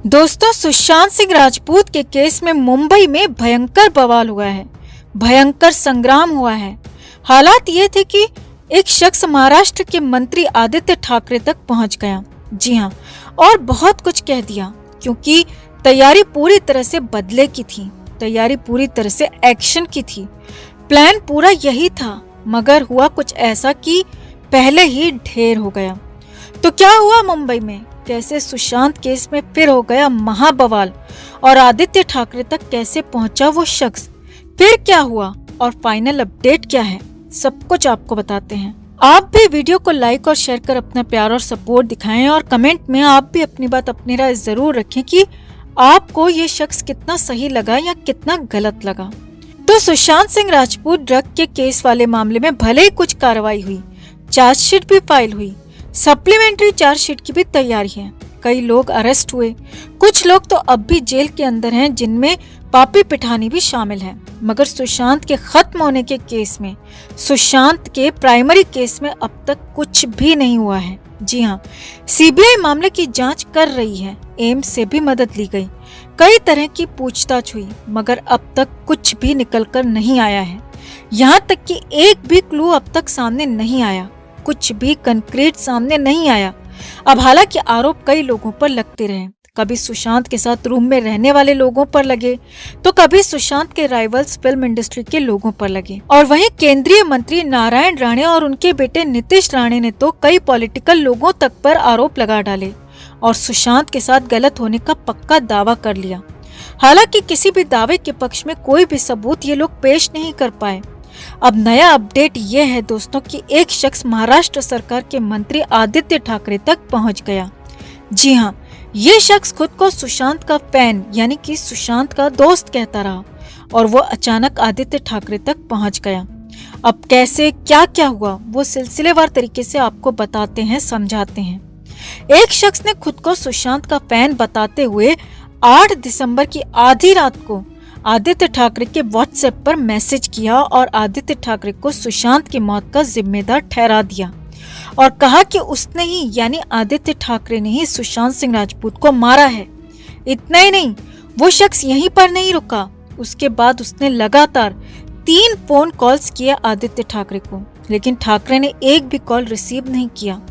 दोस्तों, सुशांत सिंह राजपूत के केस में मुंबई में भयंकर बवाल हुआ है, भयंकर संग्राम हुआ है। हालात ये थे कि एक शख्स महाराष्ट्र के मंत्री आदित्य ठाकरे तक पहुंच गया। जी हाँ, और बहुत कुछ कह दिया, क्योंकि तैयारी पूरी तरह से बदले की थी, तैयारी पूरी तरह से एक्शन की थी। प्लान पूरा यही था, मगर हुआ कुछ ऐसा कि पहले ही ढेर हो गया। तो क्या हुआ मुंबई में? कैसे सुशांत केस में फिर हो गया महाबवाल और आदित्य ठाकरे तक कैसे पहुंचा वो शख्स? फिर क्या हुआ और फाइनल अपडेट क्या है, सब कुछ आपको बताते हैं। आप भी वीडियो को लाइक और शेयर कर अपना प्यार और सपोर्ट दिखाएं और कमेंट में आप भी अपनी बात, अपनी राय जरूर रखें कि आपको ये शख्स कितना सही लगा या कितना गलत लगा। तो सुशांत सिंह राजपूत ड्रग के केस वाले मामले में भले ही कुछ कार्रवाई हुई, चार्जशीट भी फाइल हुई, सप्लीमेंट्री चार्जशीट की भी तैयारी है, कई लोग अरेस्ट हुए, कुछ लोग तो अब भी जेल के अंदर हैं, जिनमें पापी पिठानी भी शामिल है। मगर सुशांत के खत्म होने के केस में, सुशांत के प्राइमरी केस में अब तक कुछ भी नहीं हुआ है। जी हाँ, सीबीआई मामले की जांच कर रही है, एम्स से भी मदद ली गई, कई तरह की पूछताछ हुई, मगर अब तक कुछ भी निकल कर नहीं आया है। यहाँ तक कि एक भी क्लू अब तक सामने नहीं आया, कुछ भी कंक्रीट सामने नहीं आया। अब हालांकि आरोप कई लोगों पर लगते रहे, कभी सुशांत के साथ रूम में रहने वाले लोगों पर लगे, तो कभी सुशांत के राइवल्स फिल्म इंडस्ट्री के लोगों पर लगे। और वहीं केंद्रीय मंत्री नारायण राणे और उनके बेटे नीतीश राणे ने तो कई पॉलिटिकल लोगों तक पर आरोप लगा डाले और सुशांत के साथ गलत होने का पक्का दावा कर लिया। हालांकि किसी भी दावे के पक्ष में कोई भी सबूत ये लोग पेश नहीं कर पाए। अब नया अपडेट ये है दोस्तों कि एक शख्स महाराष्ट्र सरकार के मंत्री आदित्य ठाकरे तक पहुंच गया। जी हाँ, ये शख्स खुद को सुशांत का फैन यानी कि सुशांत का दोस्त कहता रहा और वो अचानक आदित्य ठाकरे तक पहुंच गया। अब कैसे क्या क्या हुआ वो सिलसिलेवार तरीके से आपको बताते हैं, समझाते हैं। एक शख्स ने खुद को सुशांत का फैन बताते हुए 8 दिसंबर की आधी रात को आदित्य ठाकरे के व्हाट्सएप पर मैसेज किया और आदित्य ठाकरे को सुशांत की मौत का जिम्मेदार ठहरा दिया और कहा कि उसने ही यानी आदित्य ठाकरे ने ही सुशांत सिंह राजपूत को मारा है। इतना ही नहीं, वो शख्स यहीं पर नहीं रुका, उसके बाद उसने लगातार 3 फोन कॉल्स किए आदित्य ठाकरे को, लेकिन ठाकरे ने एक भी कॉल रिसीव नहीं किया।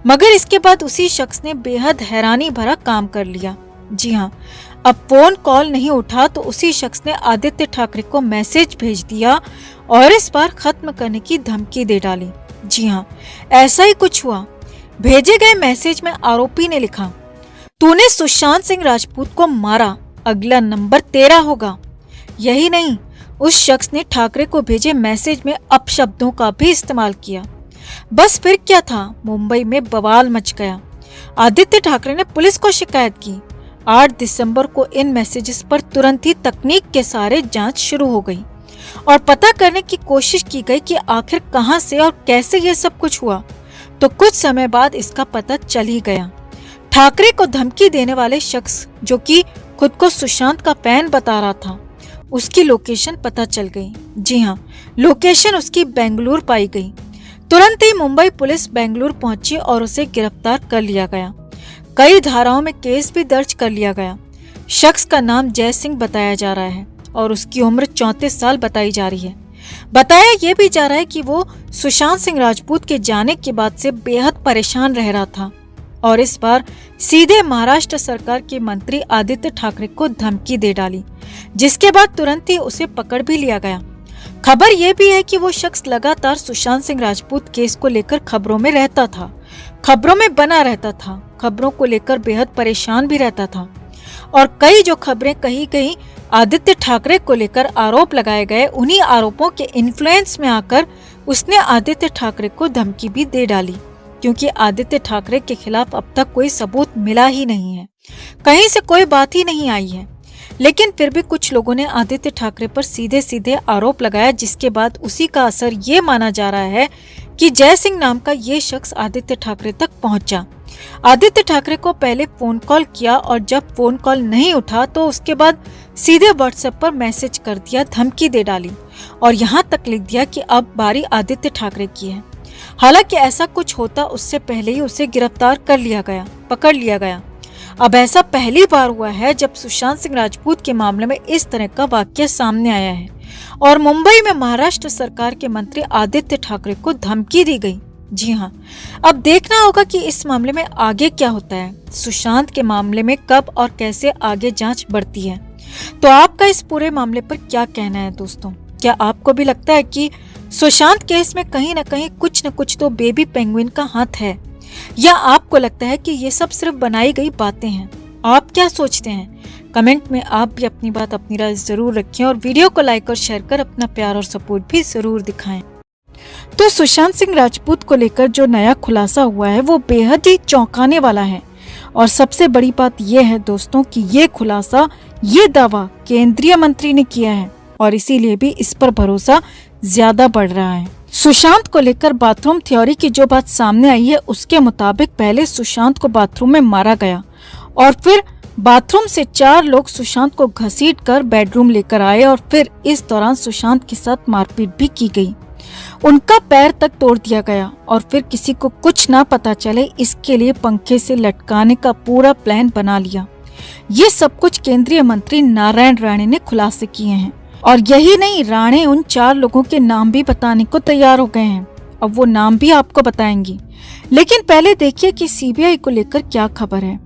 मगर इसके बाद उसी शख्स ने बेहद हैरानी भरा काम कर लिया। जी हाँ, अब फोन कॉल नहीं उठा तो उसी शख्स ने आदित्य ठाकरे को मैसेज भेज दिया और इस बार खत्म करने की धमकी दे डाली। जी हाँ, ऐसा ही कुछ हुआ। भेजे गए मैसेज में आरोपी ने लिखा, तूने सुशांत सिंह राजपूत को मारा, अगला नंबर तेरा होगा। यही नहीं, उस शख्स ने ठाकरे को भेजे मैसेज में अपशब्दों का भी इस्तेमाल किया। बस फिर क्या था, मुंबई में बवाल मच गया। आदित्य ठाकरे ने पुलिस को शिकायत की। 8 दिसंबर को इन मैसेजेस पर तुरंत ही तकनीक के सहारे जांच शुरू हो गई और पता करने की कोशिश की गई कि आखिर कहां से और कैसे ये सब कुछ हुआ। तो कुछ समय बाद इसका पता चल ही गया। ठाकरे को धमकी देने वाले शख्स, जो कि खुद को सुशांत का फैन बता रहा था, उसकी लोकेशन पता चल गई। जी हाँ, लोकेशन उसकी बेंगलुरु पाई गई। तुरंत ही मुंबई पुलिस बेंगलुरु पहुंची और उसे गिरफ्तार कर लिया गया। कई धाराओं में केस भी दर्ज कर लिया गया। शख्स का नाम जय सिंह बताया जा रहा है और उसकी उम्र 34 साल बताई जा रही है। बताया यह भी जा रहा है कि वो सुशांत सिंह राजपूत के जाने के बाद से बेहद परेशान रह रहा था और इस बार सीधे महाराष्ट्र सरकार के मंत्री आदित्य ठाकरे को धमकी दे डाली, जिसके बाद तुरंत ही उसे पकड़ भी लिया गया। खबर यह भी है कि वो शख्स लगातार सुशांत सिंह राजपूत केस को लेकर खबरों में रहता था, खबरों में बना रहता था, खबरों को लेकर बेहद परेशान भी रहता था और कई जो खबरें कहीं कहीं आदित्य ठाकरे को लेकर आरोप लगाए गए, उन्हीं आरोपों के इन्फ्लुएंस में आकर उसने आदित्य ठाकरे को धमकी भी दे डाली, क्योंकि आदित्य ठाकरे के खिलाफ अब तक कोई सबूत मिला ही नहीं है, कहीं से कोई बात ही नहीं आई है। लेकिन फिर भी कुछ लोगों ने आदित्य ठाकरे पर सीधे सीधे आरोप लगाया, जिसके बाद उसी का असर ये माना जा रहा है कि जय सिंह नाम का ये शख्स आदित्य ठाकरे तक पहुंचा। आदित्य ठाकरे को पहले फोन कॉल किया और जब फोन कॉल नहीं उठा तो उसके बाद सीधे व्हाट्सएप पर मैसेज कर दिया, धमकी दे डाली और यहाँ तक लिख दिया कि अब बारी आदित्य ठाकरे की है। हालांकि ऐसा कुछ होता उससे पहले ही उसे गिरफ्तार कर लिया गया, पकड़ लिया गया। अब ऐसा पहली बार हुआ है जब सुशांत सिंह राजपूत के मामले में इस तरह का वाकया सामने आया है और मुंबई में महाराष्ट्र सरकार के मंत्री आदित्य ठाकरे को धमकी दी गई। जी हाँ, अब देखना होगा कि इस मामले में आगे क्या होता है। सुशांत के मामले में कब और कैसे आगे जांच बढ़ती है। तो आपका इस पूरे मामले पर क्या कहना है दोस्तों? क्या आपको भी लगता है कि सुशांत केस में कहीं न कहीं कुछ न कुछ तो बेबी पेंगुइन का हाथ है, या आपको लगता है कि ये सब सिर्फ बनाई गई बातें हैं? आप क्या सोचते हैं? कमेंट में आप भी अपनी बात, अपनी राय जरूर रखें और वीडियो को लाइक और शेयर कर अपना प्यार और सपोर्ट भी जरूर दिखाएं। तो सुशांत सिंह राजपूत को लेकर जो नया खुलासा हुआ है वो बेहद ही चौंकाने वाला है और सबसे बड़ी बात यह है दोस्तों कि ये खुलासा, ये दावा केंद्रीय मंत्री ने किया है और इसीलिए भी इस पर भरोसा ज्यादा बढ़ रहा है। सुशांत को लेकर बाथरूम थ्योरी की जो बात सामने आई है उसके मुताबिक पहले सुशांत को बाथरूम में मारा गया और फिर बाथरूम से 4 लोग सुशांत को घसीट कर बेडरूम लेकर आए और फिर इस दौरान सुशांत के साथ मारपीट भी की गई। उनका पैर तक तोड़ दिया गया और फिर किसी को कुछ ना पता चले इसके लिए पंखे से लटकाने का पूरा प्लान बना लिया। ये सब कुछ केंद्रीय मंत्री नारायण राणे ने खुलासे किए हैं और यही नहीं, राणे उन 4 लोगों के नाम भी बताने को तैयार हो गए हैं। अब वो नाम भी आपको बताएंगी, लेकिन पहले देखिए कि सीबीआई को लेकर क्या खबर है।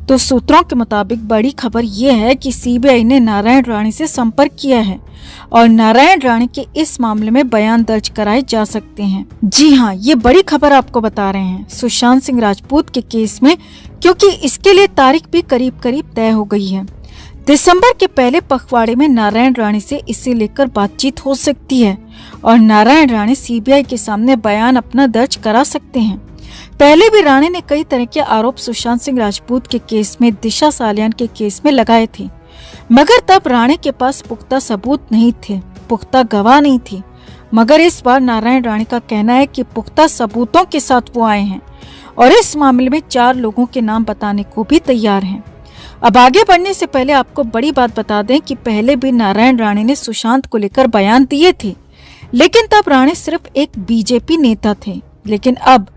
तो सूत्रों के मुताबिक बड़ी खबर ये है कि सीबीआई ने नारायण राणे से संपर्क किया है और नारायण राणे के इस मामले में बयान दर्ज कराए जा सकते हैं। जी हाँ, ये बड़ी खबर आपको बता रहे हैं सुशांत सिंह राजपूत के केस में, क्योंकि इसके लिए तारीख भी करीब करीब तय हो गई है। दिसंबर के पहले पखवाड़े में नारायण राणे से इसे लेकर बातचीत हो सकती है और नारायण राणे सीबीआई के सामने बयान अपना दर्ज करा सकते हैं। पहले भी राणे ने कई तरह के आरोप सुशांत सिंह राजपूत के केस में, दिशा सालियान के केस में लगाए थे, मगर तब राणे के पास पुख्ता सबूत नहीं थे, पुख्ता गवाह नहीं थी। मगर इस बार नारायण राणे का कहना है कि पुख्ता सबूतों के साथ वो आए हैं और इस मामले में 4 लोगों के नाम बताने को भी तैयार हैं। अब आगे बढ़ने से पहले आपको बड़ी बात बता दें कि पहले भी नारायण राणे ने सुशांत को लेकर बयान दिए थे, लेकिन तब राणे सिर्फ एक बीजेपी नेता थे। लेकिन अब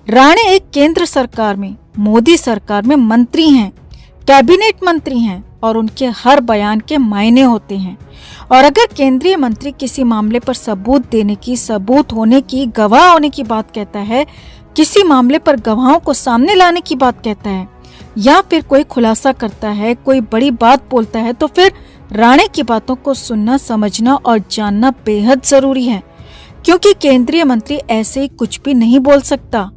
राणे एक केंद्र सरकार में, मोदी सरकार में मंत्री हैं, कैबिनेट मंत्री हैं और उनके हर बयान के मायने होते हैं। और अगर केंद्रीय मंत्री किसी मामले पर सबूत देने की, सबूत होने की, गवाह होने की बात कहता है, किसी मामले पर गवाहों को सामने लाने की बात कहता है या फिर कोई खुलासा करता है, कोई बड़ी बात बोलता है, तो फिर राणे की बातों को सुनना, समझना और जानना बेहद जरूरी है, क्योंकि केंद्रीय मंत्री ऐसे ही कुछ भी नहीं बोल सकता।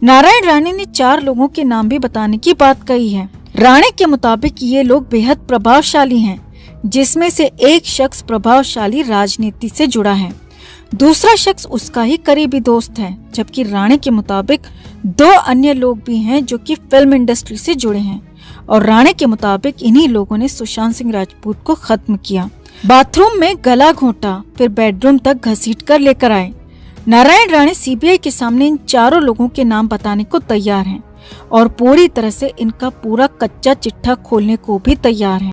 नारायण राणे ने 4 लोगों के नाम भी बताने की बात कही है। राणे के मुताबिक ये लोग बेहद प्रभावशाली हैं, जिसमें से एक शख्स प्रभावशाली राजनीति से जुड़ा है, दूसरा शख्स उसका ही करीबी दोस्त है, जबकि राणे के मुताबिक 2 अन्य लोग भी हैं जो कि फिल्म इंडस्ट्री से जुड़े हैं और राणे के मुताबिक इन्हीं लोगों ने सुशांत सिंह राजपूत को खत्म किया। बाथरूम में गला घोंटा, फिर बेडरूम तक घसीट कर लेकर आए। नारायण राणे सीबीआई के सामने इन 4 लोगों के नाम बताने को तैयार हैं और पूरी तरह से इनका पूरा कच्चा चिट्ठा खोलने को भी तैयार हैं।